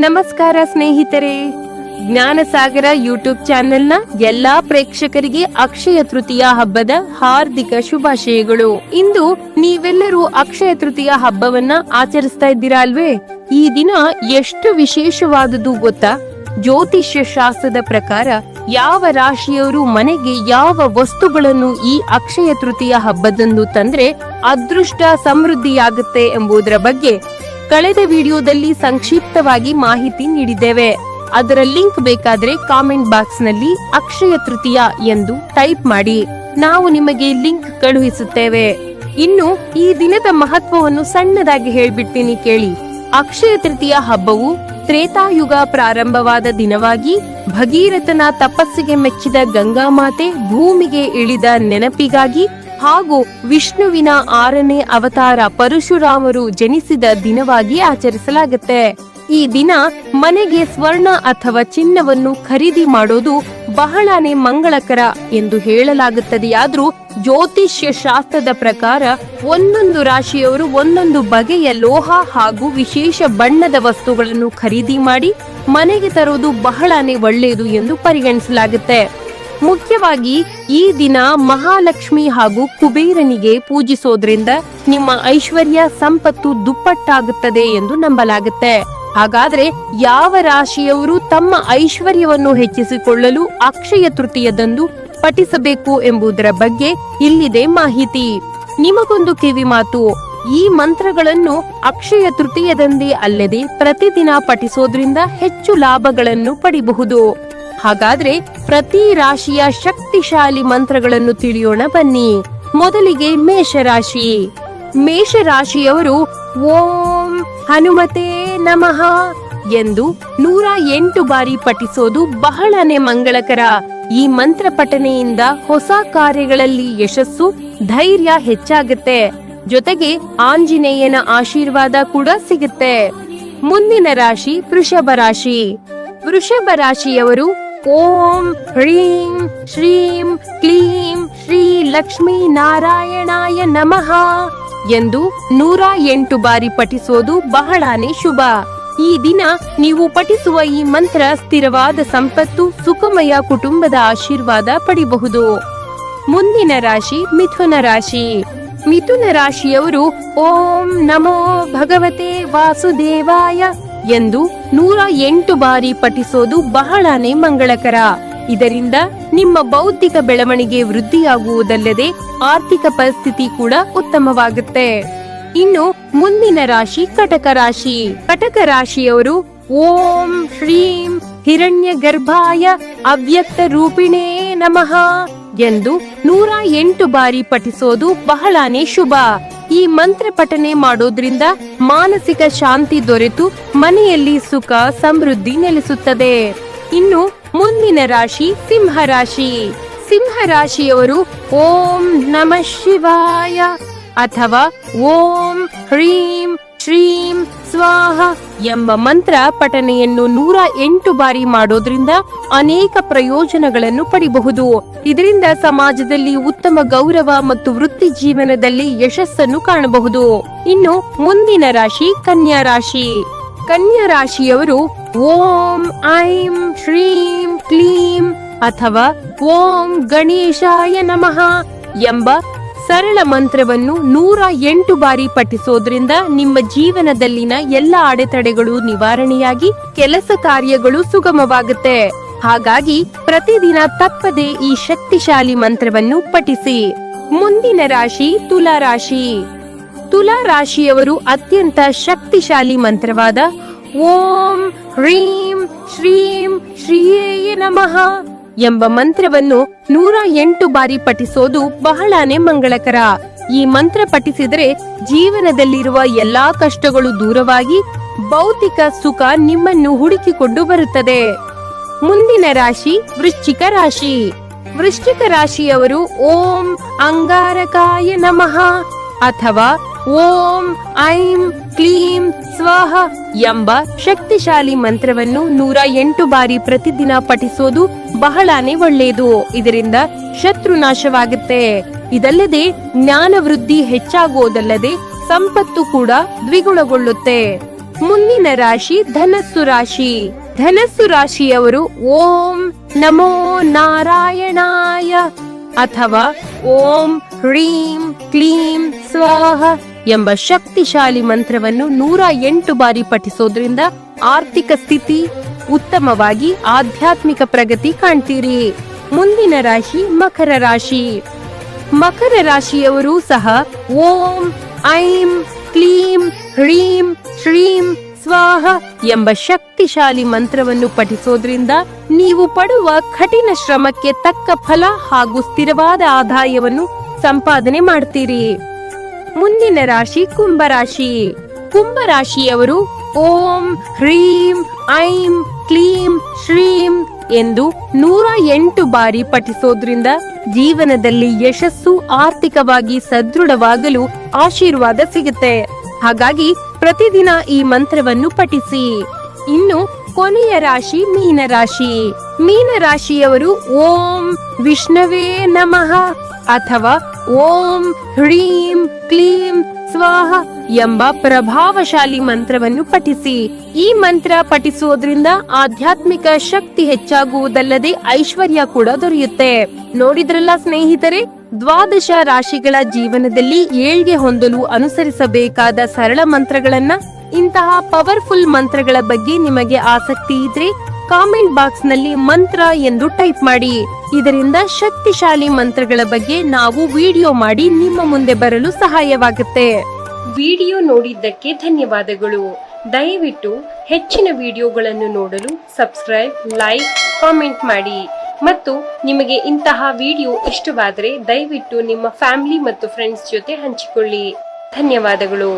ನಮಸ್ಕಾರ ಸ್ನೇಹಿತರೆ, ಜ್ಞಾನಸಾಗರ ಯೂಟ್ಯೂಬ್ ಚಾನೆಲ್ನ ಎಲ್ಲಾ ಪ್ರೇಕ್ಷಕರಿಗೆ ಅಕ್ಷಯ ತೃತೀಯ ಹಬ್ಬದ ಹಾರ್ದಿಕ ಶುಭಾಶಯಗಳು. ಇಂದು ನೀವೆಲ್ಲರೂ ಅಕ್ಷಯ ತೃತೀಯ ಹಬ್ಬವನ್ನ ಆಚರಿಸ್ತಾ ಇದ್ದೀರಾ ಅಲ್ವೇ? ಈ ದಿನ ಎಷ್ಟು ವಿಶೇಷವಾದದ್ದು ಗೊತ್ತಾ? ಜ್ಯೋತಿಷ್ಯ ಶಾಸ್ತ್ರದ ಪ್ರಕಾರ ಯಾವ ರಾಶಿಯವರು ಮನೆಗೆ ಯಾವ ವಸ್ತುಗಳನ್ನು ಈ ಅಕ್ಷಯ ತೃತೀಯ ಹಬ್ಬದಂದು ತಂದ್ರೆ ಅದೃಷ್ಟ ಸಮೃದ್ಧಿಯಾಗುತ್ತೆ ಎಂಬುದರ ಬಗ್ಗೆ ಕಳೆದ ವಿಡಿಯೋದಲ್ಲಿ ಸಂಕ್ಷಿಪ್ತವಾಗಿ ಮಾಹಿತಿ ನೀಡಿದ್ದೇವೆ. ಅದರ ಲಿಂಕ್ ಬೇಕಾದ್ರೆ ಕಾಮೆಂಟ್ ಬಾಕ್ಸ್ ನಲ್ಲಿ ಅಕ್ಷಯ ತೃತೀಯ ಎಂದು ಟೈಪ್ ಮಾಡಿ, ನಾವು ನಿಮಗೆ ಲಿಂಕ್ ಕಳುಹಿಸುತ್ತೇವೆ. ಇನ್ನು ಈ ದಿನದ ಮಹತ್ವವನ್ನು ಸಣ್ಣದಾಗಿ ಹೇಳ್ಬಿಡ್ತೀನಿ ಕೇಳಿ. ಅಕ್ಷಯ ತೃತೀಯ ಹಬ್ಬವು ತ್ರೇತಾಯುಗ ಪ್ರಾರಂಭವಾದ ದಿನವಾಗಿ ಭಗೀರಥನ ತಪಸ್ಸಿಗೆ ಮೆಚ್ಚಿದ ಗಂಗಾಮಾತೆ ಭೂಮಿಗೆ ಇಳಿದ ನೆನಪಿಗಾಗಿ ಹಾಗೂ ವಿಷ್ಣುವಿನ 6ನೇ ಅವತಾರ ಪರಶುರಾಮರು ಜನಿಸಿದ ದಿನವಾಗಿ ಆಚರಿಸಲಾಗುತ್ತೆ. ಈ ದಿನ ಮನೆಗೆ ಸ್ವರ್ಣ ಅಥವಾ ಚಿನ್ನವನ್ನು ಖರೀದಿ ಮಾಡೋದು ಬಹಳನೇ ಮಂಗಳಕರ ಎಂದು ಹೇಳಲಾಗುತ್ತದೆಯಾದ್ರೂ ಜ್ಯೋತಿಷ್ಯ ಶಾಸ್ತ್ರದ ಪ್ರಕಾರ ಒಂದೊಂದು ರಾಶಿಯವರು ಒಂದೊಂದು ಬಗೆಯ ಲೋಹ ಹಾಗೂ ವಿಶೇಷ ಬಣ್ಣದ ವಸ್ತುಗಳನ್ನು ಖರೀದಿ ಮಾಡಿ ಮನೆಗೆ ತರುವುದು ಬಹಳನೇ ಒಳ್ಳೆಯದು ಎಂದು ಪರಿಗಣಿಸಲಾಗುತ್ತೆ. ಮುಖ್ಯವಾಗಿ ಈ ದಿನ ಮಹಾಲಕ್ಷ್ಮಿ ಹಾಗೂ ಕುಬೇರನಿಗೆ ಪೂಜಿಸೋದ್ರಿಂದ ನಿಮ್ಮ ಐಶ್ವರ್ಯ ಸಂಪತ್ತು ದುಪ್ಪಟ್ಟಾಗುತ್ತದೆ ಎಂದು ನಂಬಲಾಗುತ್ತೆ. ಹಾಗಾದ್ರೆ ಯಾವ ರಾಶಿಯವರು ತಮ್ಮ ಐಶ್ವರ್ಯವನ್ನು ಹೆಚ್ಚಿಸಿಕೊಳ್ಳಲು ಅಕ್ಷಯ ತೃತೀಯದಂದು ಪಠಿಸಬೇಕು ಎಂಬುದರ ಬಗ್ಗೆ ಇಲ್ಲಿದೆ ಮಾಹಿತಿ. ನಿಮಗೊಂದು ಕಿವಿ ಮಾತು, ಈ ಮಂತ್ರಗಳನ್ನು ಅಕ್ಷಯ ತೃತೀಯದಂದೇ ಅಲ್ಲದೆ ಪ್ರತಿದಿನ ಪಠಿಸೋದ್ರಿಂದ ಹೆಚ್ಚು ಲಾಭಗಳನ್ನು ಪಡಿಬಹುದು. ಹಾಗಾದ್ರೆ ಪ್ರತಿ ರಾಶಿಯ ಶಕ್ತಿಶಾಲಿ ಮಂತ್ರಗಳನ್ನು ತಿಳಿಯೋಣ ಬನ್ನಿ. ಮೊದಲಿಗೆ ಮೇಷರಾಶಿ. ಮೇಷರಾಶಿಯವರು ಓಂ ಹನುಮತೆ ನಮಃ ಎಂದು 108 ಬಾರಿ ಪಠಿಸೋದು ಬಹಳನೇ ಮಂಗಳಕರ. ಈ ಮಂತ್ರ ಪಠನೆಯಿಂದ ಹೊಸ ಕಾರ್ಯಗಳಲ್ಲಿ ಯಶಸ್ಸು, ಧೈರ್ಯ ಹೆಚ್ಚಾಗುತ್ತೆ. ಜೊತೆಗೆ ಆಂಜನೇಯನ ಆಶೀರ್ವಾದ ಕೂಡ ಸಿಗುತ್ತೆ. ಮುಂದಿನ ರಾಶಿ ವೃಷಭ ರಾಶಿ. ವೃಷಭ ರಾಶಿಯವರು ಓಂ ಹ್ರೀಂ ಶ್ರೀಂ ಕ್ಲೀಂ ಶ್ರೀ ಲಕ್ಷ್ಮೀ ನಾರಾಯಣಾಯ ನಮಃ ಎಂದು 108 ಬಾರಿ ಪಠಿಸೋದು ಬಹಳನೇ ಶುಭ. ಈ ದಿನ ನೀವು ಪಠಿಸುವ ಈ ಮಂತ್ರ ಸ್ಥಿರವಾದ ಸಂಪತ್ತು, ಸುಖಮಯ ಕುಟುಂಬದ ಆಶೀರ್ವಾದ ಪಡಿಬಹುದು. ಮುಂದಿನ ರಾಶಿ ಮಿಥುನ ರಾಶಿ. ಮಿಥುನ ರಾಶಿಯವರು ಓಂ ನಮೋ ಭಗವತೆ ವಾಸುದೇವಾಯ ಎಂದು 108 ಬಾರಿ ಪಠಿಸೋದು ಬಹಳನೇ ಮಂಗಳಕರ. ಇದರಿಂದ ನಿಮ್ಮ ಬೌದ್ಧಿಕ ಬೆಳವಣಿಗೆ ವೃದ್ಧಿಯಾಗುವುದಲ್ಲದೆ ಆರ್ಥಿಕ ಪರಿಸ್ಥಿತಿ ಕೂಡ ಉತ್ತಮವಾಗುತ್ತೆ. ಇನ್ನು ಮುಂದಿನ ರಾಶಿ ಕಟಕ ರಾಶಿ. ಕಟಕ ರಾಶಿಯವರು ಓಂ ಶ್ರೀಂ ಹಿರಣ್ಯ ಗರ್ಭಾಯ ಅವ್ಯಕ್ತ ರೂಪಿಣೇ ನಮಃ ಎಂದು 108 ಬಾರಿ ಪಠಿಸೋದು ಬಹಳನೇ ಶುಭ. ಈ ಮಂತ್ರ ಪಠನೆ ಮಾಡೋದ್ರಿಂದ ಮಾನಸಿಕ ಶಾಂತಿ ದೊರೆತು ಮನೆಯಲ್ಲಿ ಸುಖ ಸಮೃದ್ಧಿ ನೆಲೆಸುತ್ತದೆ. ಇನ್ನು ಮುಂದಿನ ರಾಶಿ ಸಿಂಹರಾಶಿ. ಸಿಂಹರಾಶಿಯವರು ಓಂ ನಮಃ ಶಿವಾಯ ಅಥವಾ ಓಂ ಹ್ರೀಂ ಶ್ರೀಂ ಸ್ವಾಹ ಎಂಬ ಮಂತ್ರ ಪಠನೆಯನ್ನು 108 ಬಾರಿ ಮಾಡೋದ್ರಿಂದ ಅನೇಕ ಪ್ರಯೋಜನಗಳನ್ನು ಪಡಿಬಹುದು. ಇದರಿಂದ ಸಮಾಜದಲ್ಲಿ ಉತ್ತಮ ಗೌರವ ಮತ್ತು ವೃತ್ತಿ ಜೀವನದಲ್ಲಿ ಯಶಸ್ಸನ್ನು ಕಾಣಬಹುದು. ಇನ್ನು ಮುಂದಿನ ರಾಶಿ ಕನ್ಯಾ ರಾಶಿ. ಕನ್ಯಾ ರಾಶಿಯವರು ಓಂ ಐಂ ಶ್ರೀಂ ಕ್ಲೀಂ ಅಥವಾ ಓಂ ಗಣೇಶಾಯ ನಮಃ ಎಂಬ ಸರಳ ಮಂತ್ರವನ್ನು 108 ಬಾರಿ ಪಠಿಸೋದ್ರಿಂದ ನಿಮ್ಮ ಜೀವನದಲ್ಲಿನ ಎಲ್ಲ ಅಡೆತಡೆಗಳು ನಿವಾರಣೆಯಾಗಿ ಕೆಲಸ ಕಾರ್ಯಗಳು ಸುಗಮವಾಗುತ್ತೆ. ಹಾಗಾಗಿ ಪ್ರತಿದಿನ ತಪ್ಪದೆ ಈ ಶಕ್ತಿಶಾಲಿ ಮಂತ್ರವನ್ನು ಪಠಿಸಿ. ಮುಂದಿನ ರಾಶಿ ತುಲಾ ರಾಶಿ. ತುಲಾ ರಾಶಿಯವರು ಅತ್ಯಂತ ಶಕ್ತಿಶಾಲಿ ಮಂತ್ರವಾದ ಓಂ ಹ್ರೀಂ ಶ್ರೀಂ ಶ್ರೀಯೇ ನಮಃ ಎಂಬ ಮಂತ್ರವನ್ನು 108 ಬಾರಿ ಪಠಿಸೋದು ಬಹಳನೇ ಮಂಗಳಕರ. ಈ ಮಂತ್ರ ಪಠಿಸಿದರೆ ಜೀವನದಲ್ಲಿರುವ ಎಲ್ಲಾ ಕಷ್ಟಗಳು ದೂರವಾಗಿ ಭೌತಿಕ ಸುಖ ನಿಮ್ಮನ್ನು ಹುಡುಕಿಕೊಂಡು ಬರುತ್ತದೆ. ಮುಂದಿನ ರಾಶಿ ವೃಶ್ಚಿಕ ರಾಶಿ. ವೃಶ್ಚಿಕ ರಾಶಿಯವರು ಓಂ ಅಂಗಾರಕಾಯ ನಮಃ ಅಥವಾ ಓಂ ಐಂ ಕ್ಲೀಂ ಸ್ವಾಹ ಎಂಬ ಶಕ್ತಿಶಾಲಿ ಮಂತ್ರವನ್ನು 108 ಬಾರಿ ಪ್ರತಿದಿನ ಪಠಿಸೋದು ಬಹಳನೇ ಒಳ್ಳೆಯದು. ಇದರಿಂದ ಶತ್ರು ನಾಶವಾಗುತ್ತೆ. ಇದಲ್ಲದೆ ಜ್ಞಾನ ವೃದ್ಧಿ ಹೆಚ್ಚಾಗುವುದಲ್ಲದೆ ಸಂಪತ್ತು ಕೂಡ ದ್ವಿಗುಣಗೊಳ್ಳುತ್ತೆ. ಮುಂದಿನ ರಾಶಿ ಧನಸ್ಸು ರಾಶಿ. ಧನಸ್ಸು ರಾಶಿಯವರು ಓಂ ನಮೋ ನಾರಾಯಣಾಯ ಅಥವಾ ಓಂ ಹ್ರೀಂ ಕ್ಲೀಂ ಸ್ವಾಹ ಎಂಬ ಶಕ್ತಿಶಾಲಿ ಮಂತ್ರವನ್ನು 108 ಬಾರಿ ಪಠಿಸೋದ್ರಿಂದ ಆರ್ಥಿಕ ಸ್ಥಿತಿ ಉತ್ತಮವಾಗಿ ಆಧ್ಯಾತ್ಮಿಕ ಪ್ರಗತಿ ಕಾಣ್ತೀರಿ. ಮುಂದಿನ ರಾಶಿ ಮಕರ ರಾಶಿ. ಮಕರ ರಾಶಿಯವರು ಸಹ ಓಂ ಐಂ ಕ್ಲೀಂ ಹ್ರೀಂ ಶ್ರೀಂ ಸ್ವಾಹ ಎಂಬ ಶಕ್ತಿಶಾಲಿ ಮಂತ್ರವನ್ನು ಪಠಿಸೋದ್ರಿಂದ ನೀವು ಪಡುವ ಕಠಿಣ ಶ್ರಮಕ್ಕೆ ತಕ್ಕ ಫಲ ಹಾಗೂ ಸ್ಥಿರವಾದ ಆದಾಯವನ್ನು ಸಂಪಾದನೆ ಮಾಡ್ತೀರಿ. ಮುಂದಿನ ರಾಶಿ ಕುಂಭರಾಶಿ. ಕುಂಭರಾಶಿಯವರು ಓಂ ಹ್ರೀಂ ಐಂ ಕ್ಲೀಂ ಶ್ರೀಂ ಎಂದು 108 ಬಾರಿ ಪಠಿಸೋದ್ರಿಂದ ಜೀವನದಲ್ಲಿ ಯಶಸ್ಸು, ಆರ್ಥಿಕವಾಗಿ ಸದೃಢವಾಗಲು ಆಶೀರ್ವಾದ ಸಿಗುತ್ತೆ. ಹಾಗಾಗಿ ಪ್ರತಿದಿನ ಈ ಮಂತ್ರವನ್ನು ಪಠಿಸಿ. ಇನ್ನು ಕೊನೆಯ ರಾಶಿ ಮೀನರಾಶಿ. ಮೀನರಾಶಿಯವರು ಓಂ ವಿಷ್ಣವೇ ನಮಃ ಅಥವಾ ಓಂ ಹ್ರೀಂ ಕ್ಲೀಂ ಸ್ವಾಹ ಎಂಬ ಪ್ರಭಾವಶಾಲಿ ಮಂತ್ರವನ್ನು ಪಠಿಸಿ. ಈ ಮಂತ್ರ ಪಠಿಸುವುದರಿಂದ ಆಧ್ಯಾತ್ಮಿಕ ಶಕ್ತಿ ಹೆಚ್ಚಾಗುವುದಲ್ಲದೆ ಐಶ್ವರ್ಯ ಕೂಡ ದೊರೆಯುತ್ತೆ. ನೋಡಿದ್ರಲ್ಲ ಸ್ನೇಹಿತರೆ, 12 ರಾಶಿಗಳ ಜೀವನದಲ್ಲಿ ಏಳ್ಗೆ ಹೊಂದಲು ಅನುಸರಿಸಬೇಕಾದ ಸರಳ ಮಂತ್ರಗಳನ್ನ. ಇಂತಹ ಪವರ್ಫುಲ್ ಮಂತ್ರಗಳ ಬಗ್ಗೆ ನಿಮಗೆ ಆಸಕ್ತಿ ಇದ್ರೆ ಕಾಮೆಂಟ್ ಬಾಕ್ಸ್ ನಲ್ಲಿ ಮಂತ್ರ ಎಂದು ಟೈಪ್ ಮಾಡಿ. ಇದರಿಂದ ಶಕ್ತಿಶಾಲಿ ಮಂತ್ರಗಳ ಬಗ್ಗೆ ನಾವು ವಿಡಿಯೋ ಮಾಡಿ ನಿಮ್ಮ ಮುಂದೆ ಬರಲು ಸಹಾಯವಾಗುತ್ತೆ. ವಿಡಿಯೋ ನೋಡಿದ್ದಕ್ಕೆ ಧನ್ಯವಾದಗಳು. ದಯವಿಟ್ಟು ಹೆಚ್ಚಿನ ವಿಡಿಯೋಗಳನ್ನು ನೋಡಲು ಸಬ್ಸ್ಕ್ರೈಬ್, ಲೈಕ್, ಕಾಮೆಂಟ್ ಮಾಡಿ. ಮತ್ತು ನಿಮಗೆ ಇಂತಹ ವಿಡಿಯೋ ಇಷ್ಟವಾದರೆ ದಯವಿಟ್ಟು ನಿಮ್ಮ ಫ್ಯಾಮಿಲಿ ಮತ್ತು ಫ್ರೆಂಡ್ಸ್ ಜೊತೆ ಹಂಚಿಕೊಳ್ಳಿ. ಧನ್ಯವಾದಗಳು.